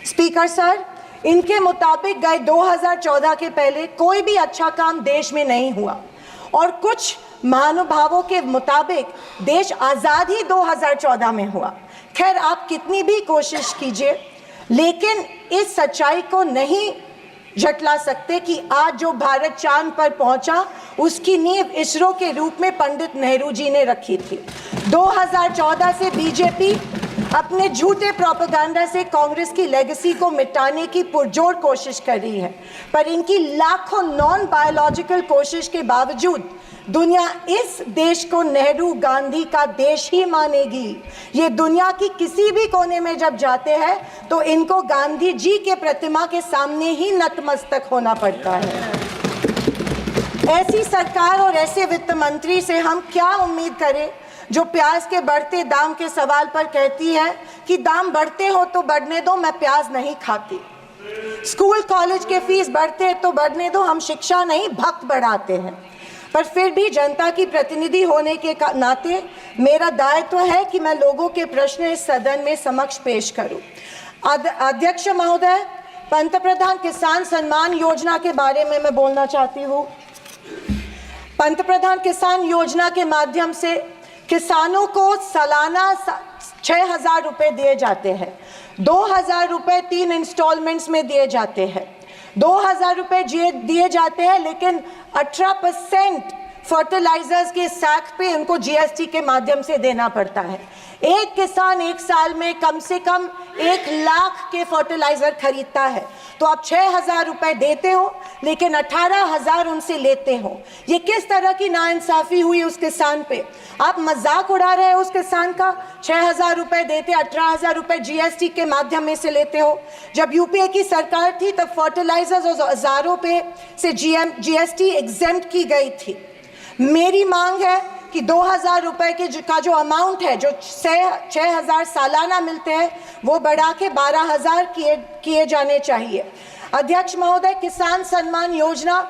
Speaker sir, इनके मुताबिक गए 2014 के पहले कोई भी अच्छा काम देश में नहीं हुआ और कुछ महानुभावों के मुताबिक देश आज़ाद ही 2014 में हुआ। खैर, आप कितनी भी कोशिश कीजिए, लेकिन इस सच्चाई को नहीं झटला सकते कि आज जो भारत चांद पर पहुंचा उसकी नींव इसरो के रूप में पंडित नेहरू जी ने रखी थी। 2014 से बीजेपी अपने झूठे प्रोपेगेंडा से कांग्रेस की लेगेसी को मिटाने की पुरजोर कोशिश कर रही है, पर इनकी लाखों नॉन बायोलॉजिकल कोशिश के बावजूद दुनिया इस देश को नेहरू गांधी का देश ही मानेगी। ये दुनिया की किसी भी कोने में जब जाते हैं तो इनको गांधी जी के प्रतिमा के सामने ही नतमस्तक होना पड़ता है। ऐसी सरकार और ऐसे वित्त मंत्री से हम क्या उम्मीद करें जो प्याज के बढ़ते दाम के सवाल पर कहती है कि दाम बढ़ते हो तो बढ़ने दो, मैं प्याज नहीं खाती। स्कूल कॉलेज के फीस बढ़ते हैं तो बढ़ने दो, हम शिक्षा नहीं भक्त बढ़ाते हैं। पर फिर भी जनता की प्रतिनिधि होने के नाते मेरा दायित्व है कि मैं लोगों के प्रश्न इस सदन में समक्ष पेश करूं। अध्यक्ष महोदय, पंतप्रधान किसान सम्मान योजना के बारे में मैं बोलना चाहती हूं। पंतप्रधान किसान योजना के माध्यम से किसानों को सालाना 6,000 रुपये दिए जाते हैं। 2,000 रुपये 3 इंस्टॉलमेंट्स में दिए जाते हैं। 2,000 रुपये दिए जाते हैं, लेकिन 18% फर्टिलाइजर्स के सैक पे उनको जीएसटी के माध्यम से देना पड़ता है। एक किसान एक साल में कम से कम 1 लाख के फर्टिलाइजर खरीदता है, तो आप 6,000 रुपये देते हो लेकिन 18,000 उनसे लेते हो। ये किस तरह की नाइंसाफ़ी हुई उस किसान पे? आप मजाक उड़ा रहे हो उस किसान का। 6,000 रुपये देते, 18,000 रुपये जीएसटी के माध्यम में से लेते हो। जब यूपीए की सरकार थी तब फर्टिलाइजर्स और औजारों पे से जीएसटी एग्जेम्प्ट की गई थी। मेरी मांग है कि 2,000 रुपये का जो अमाउंट है, जो 6,000 सालाना मिलते हैं, वो बढ़ा के 12,000 किए जाने चाहिए। अध्यक्ष महोदय, किसान सम्मान योजना,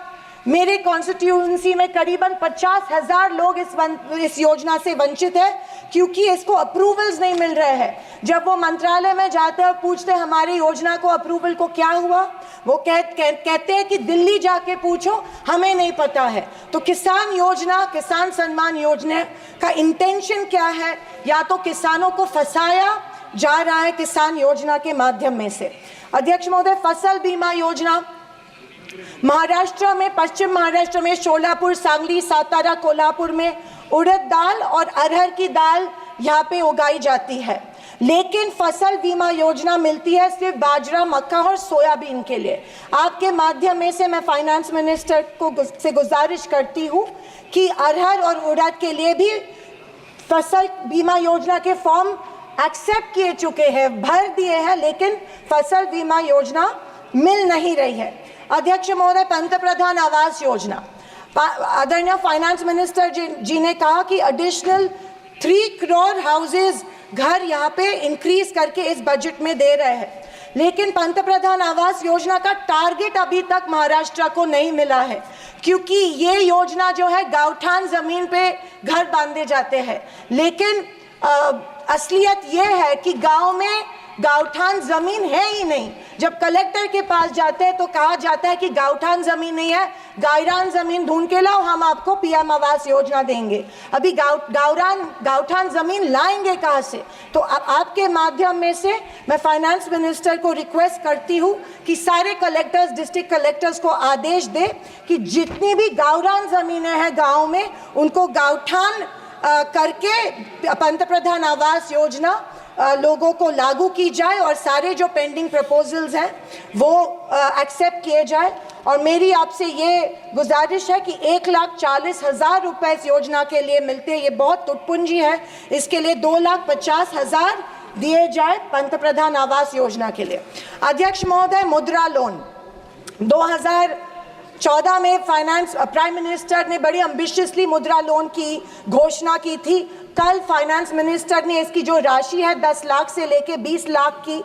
मेरे कॉन्स्टिट्यूएंसी में करीबन 50,000 लोग इस योजना से वंचित है क्योंकि इसको अप्रूवल्स नहीं मिल रहे हैं। जब वो मंत्रालय में जाते हैं और पूछते हैं हमारी योजना को अप्रूवल को क्या हुआ, वो कहते हैं कि दिल्ली जाके पूछो, हमें नहीं पता है। तो किसान योजना, किसान सम्मान योजना का इंटेंशन क्या है? या तो किसानों को फंसाया जा रहा है किसान योजना के माध्यम में से। अध्यक्ष महोदय, फसल बीमा योजना, महाराष्ट्र में, पश्चिम महाराष्ट्र में शोलापुर, सांगली, सातारा, कोल्हापुर में उड़द दाल और अरहर की दाल यहाँ पे उगाई जाती है, लेकिन फसल बीमा योजना मिलती है सिर्फ बाजरा, मक्का और सोयाबीन के लिए। आपके माध्यम में से मैं फाइनेंस मिनिस्टर से गुजारिश करती हूँ कि अरहर और उड़द के लिए भी फसल बीमा योजना के फॉर्म एक्सेप्ट किए चुके हैं, भर दिए हैं, लेकिन फसल बीमा योजना मिल नहीं रही है। अध्यक्ष महोदय, पंतप्रधान आवास योजना, आदरणीय फाइनेंस मिनिस्टर जी ने कहा कि एडिशनल 3 करोड़ हाउसेज, घर यहाँ पे इंक्रीज करके इस बजट में दे रहे हैं, लेकिन पंतप्रधान आवास योजना का टारगेट अभी तक महाराष्ट्र को नहीं मिला है क्योंकि ये योजना जो है गाँवठान जमीन पे घर बांधे जाते हैं, लेकिन असलियत ये है कि गांव में गाँवठान जमीन है ही नहीं। जब कलेक्टर के पास जाते हैं तो कहा जाता है कि गाँवठान जमीन नहीं है, गायरान जमीन ढूंढ के लाओ, हम आपको पीएम आवास योजना देंगे। अभी गाँवठान जमीन लाएंगे कहाँ से? तो आपके माध्यम में से मैं फाइनेंस मिनिस्टर को रिक्वेस्ट करती हूँ कि सारे कलेक्टर्स, डिस्ट्रिक्ट कलेक्टर्स को आदेश दे कि जितनी भी गाँवरान जमीनें हैं गाँव में, उनको गाँवठान करके पंतप्रधान आवास योजना लोगों को लागू की जाए और सारे जो पेंडिंग प्रपोजल्स हैं वो एक्सेप्ट किए जाए। और मेरी आपसे ये गुजारिश है कि 1,40,000 रुपये इस योजना के लिए मिलते हैं, ये बहुत टुटपुंजी है, इसके लिए 2,50,000 दिए जाए पंतप्रधान आवास योजना के लिए। अध्यक्ष महोदय, मुद्रा लोन 2014 में प्राइम मिनिस्टर ने बड़ी एम्बिशियसली मुद्रा लोन की घोषणा की थी। कल फाइनेंस मिनिस्टर ने इसकी जो राशि है 10 लाख से लेके 20 लाख की,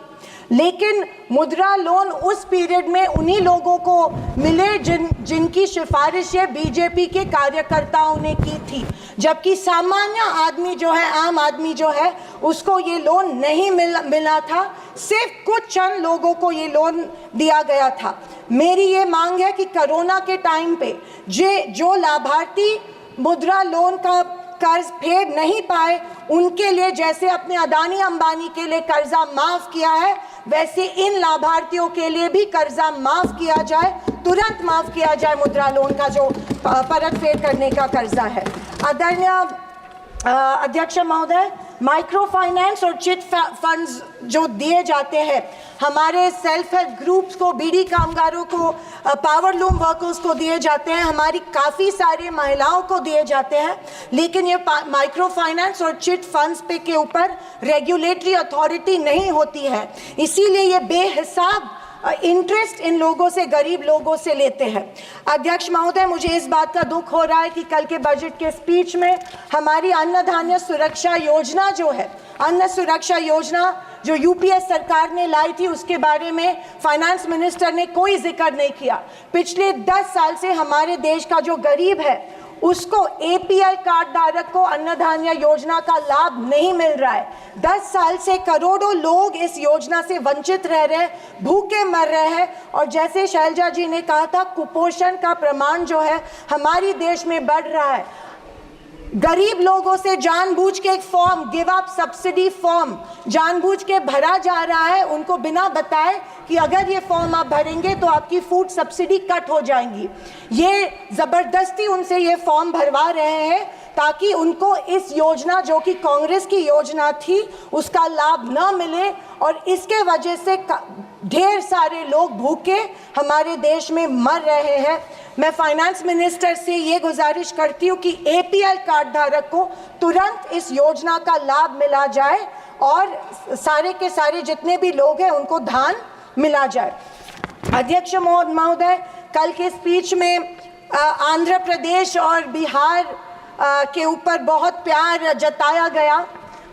लेकिन मुद्रा लोन उस पीरियड में उन्हीं लोगों को मिले जिनकी सिफारिशें बीजेपी के कार्यकर्ताओं ने की थी, जबकि सामान्य आदमी जो है, आम आदमी जो है, उसको ये लोन नहीं मिला था। सिर्फ कुछ चंद लोगों को ये लोन दिया गया था। मेरी ये मांग है कि कोरोना के टाइम पे जो लाभार्थी मुद्रा लोन का कर्ज फेड नहीं पाए, उनके लिए जैसे अपने अदानी अंबानी के लिए कर्जा माफ किया है, वैसे इन लाभार्थियों के लिए भी कर्जा माफ किया जाए, तुरंत माफ किया जाए मुद्रा लोन का जो परत फेड करने का कर्जा है। आदरणीय अध्यक्ष महोदय, माइक्रो फाइनेंस और चिट फंड्स जो दिए जाते हैं हमारे सेल्फ हेल्प ग्रुप्स को, बीड़ी कामगारों को, पावर लूम वर्कर्स को दिए जाते हैं, हमारी काफ़ी सारी महिलाओं को दिए जाते हैं, लेकिन ये माइक्रो फाइनेंस और चिट फंड्स पे के ऊपर रेगुलेटरी अथॉरिटी नहीं होती है, इसीलिए ये बेहिसाब इंटरेस्ट इन लोगों से, गरीब लोगों से लेते हैं। अध्यक्ष महोदय, मुझे इस बात का दुख हो रहा है कि कल के बजट के स्पीच में हमारी अन्न धान्य सुरक्षा योजना जो है, अन्न सुरक्षा योजना जो यूपीए सरकार ने लाई थी, उसके बारे में फाइनेंस मिनिस्टर ने कोई जिक्र नहीं किया। पिछले 10 साल से हमारे देश का जो गरीब है उसको एपीएल कार्ड धारक को अन्न धान्य योजना का लाभ नहीं मिल रहा है। 10 साल से करोड़ों लोग इस योजना से वंचित रह रहे हैं, भूखे मर रहे हैं, और जैसे शैलजा जी ने कहा था, कुपोषण का प्रमाण जो है हमारी देश में बढ़ रहा है। गरीब लोगों से जानबूझ के एक form, give up subsidy form, जानबूझ के भरा जा रहा है, उनको बिना बताए कि अगर ये फॉर्म आप भरेंगे तो आपकी फूड सब्सिडी कट हो जाएंगी। ये ज़बरदस्ती उनसे ये फॉर्म भरवा रहे हैं ताकि उनको इस योजना, जो कि कांग्रेस की योजना थी, उसका लाभ न मिले, और इसके वजह से ढेर सारे लोग भूखे हमारे देश में मर रहे हैं। मैं फाइनेंस मिनिस्टर से ये गुजारिश करती हूँ कि एपीएल कार्ड धारक को तुरंत इस योजना का लाभ मिला जाए और सारे के सारे जितने भी लोग हैं उनको धान मिला जाए। अध्यक्ष महोदय, कल के स्पीच में आंध्र प्रदेश और बिहार के ऊपर बहुत प्यार जताया गया।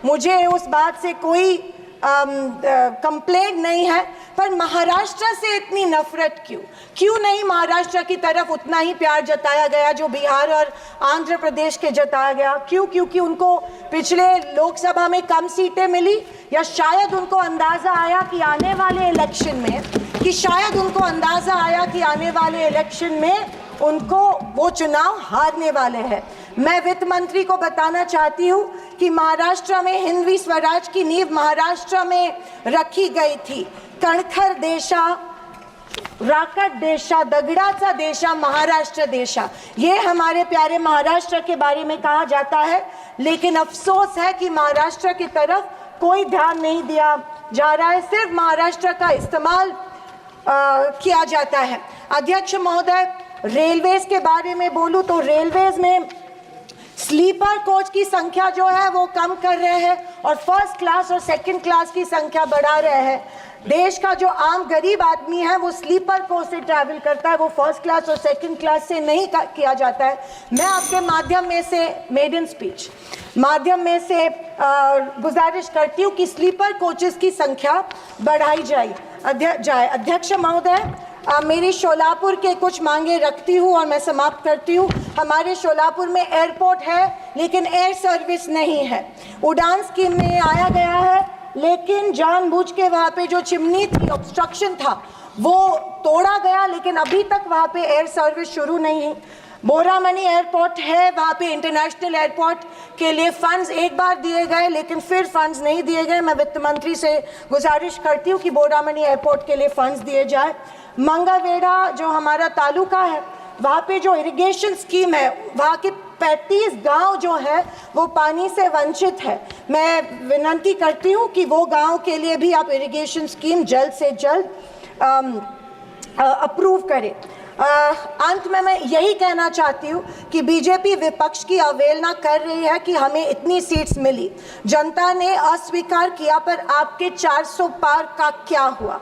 मुझे उस बात से कोई कंप्लेंट नहीं है, पर महाराष्ट्र से इतनी नफरत क्यों नहीं महाराष्ट्र की तरफ उतना ही प्यार जताया गया जो बिहार और आंध्र प्रदेश के जताया गया? क्योंकि उनको पिछले लोकसभा में कम सीटें मिली, या शायद उनको अंदाज़ा आया कि आने वाले इलेक्शन में उनको वो चुनाव हारने वाले हैं। मैं वित्त मंत्री को बताना चाहती हूँ कि महाराष्ट्र में हिंदवी स्वराज की नींव महाराष्ट्र में रखी गई थी। कणखर देशा, राकट देशा, दगडाचा देशा, महाराष्ट्र देशा, ये हमारे प्यारे महाराष्ट्र के बारे में कहा जाता है, लेकिन अफसोस है कि महाराष्ट्र की तरफ कोई ध्यान नहीं दिया जा रहा है, सिर्फ महाराष्ट्र का इस्तेमाल किया जाता है। अध्यक्ष महोदय, रेलवेज के बारे में बोलूं तो रेलवेज में स्लीपर कोच की संख्या जो है वो कम कर रहे हैं और फर्स्ट क्लास और सेकंड क्लास की संख्या बढ़ा रहे हैं। देश का जो आम गरीब आदमी है वो स्लीपर कोच से ट्रैवल करता है, वो फर्स्ट क्लास और सेकंड क्लास से नहीं किया जाता है। मैं आपके माध्यम में से मेडन स्पीच माध्यम में से गुजारिश करती हूँ कि स्लीपर कोचेस की संख्या बढ़ाई जाए। अध्यक्ष महोदय, मेरी शोलापुर के कुछ मांगे रखती हूँ और मैं समाप्त करती हूँ। हमारे शोलापुर में एयरपोर्ट है लेकिन एयर सर्विस नहीं है। उड़ान स्कीम में आया गया है, लेकिन जानबूझ के वहाँ पे जो चिमनी थी, ऑब्स्ट्रक्शन था, वो तोड़ा गया, लेकिन अभी तक वहाँ पे एयर सर्विस शुरू नहीं है। बोरामनी एयरपोर्ट है, वहाँ पे इंटरनेशनल एयरपोर्ट के लिए फंड्स एक बार दिए गए, लेकिन फिर फंड्स नहीं दिए गए। मैं वित्त मंत्री से गुजारिश करती हूँ कि बोरामनी एयरपोर्ट के लिए फंड्स दिए जाए। मंगलवेढ़ा जो हमारा तालुका है, वहाँ पे जो इरिगेशन स्कीम है, वहाँ के 35 गांव जो है वो पानी से वंचित है। मैं विनती करती हूँ कि वो गांव के लिए भी आप इरिगेशन स्कीम जल्द से जल्द अप्रूव करें। अंत में मैं यही कहना चाहती हूँ कि बीजेपी विपक्ष की अवहेलना कर रही है कि हमें इतनी सीट्स मिली, जनता ने अस्वीकार किया, पर आपके 400 पार का क्या हुआ।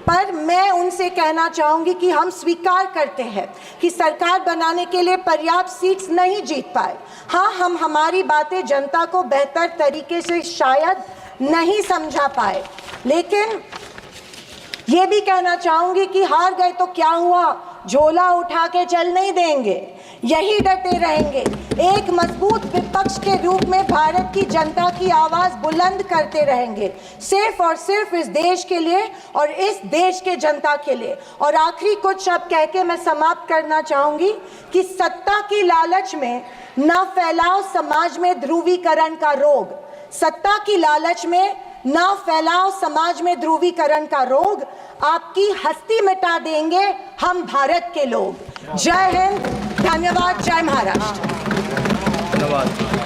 पर मैं उनसे कहना चाहूँगी कि हम स्वीकार करते हैं कि सरकार बनाने के लिए पर्याप्त सीट्स नहीं जीत पाए। हाँ, हम हमारी बातें जनता को बेहतर तरीके से शायद नहीं समझा पाए, लेकिन ये भी कहना चाहूँगी कि हार गए तो क्या हुआ, झोला उठा के चल नहीं देंगे, यही डटे रहेंगे। एक मजबूत विपक्ष के रूप में भारत की जनता की आवाज़ बुलंद करते रहेंगे, सिर्फ और सिर्फ इस देश के लिए और इस देश के जनता के लिए। और आखिरी कुछ शब्द कह के मैं समाप्त करना चाहूँगी कि सत्ता की लालच में न फैलाओ समाज में ध्रुवीकरण का रोग, सत्ता की लालच में ना फैलाओ समाज में ध्रुवीकरण का रोग, आपकी हस्ती मिटा देंगे हम भारत के लोग। जय हिंद, धन्यवाद, जय महाराष्ट्र। धन्यवाद।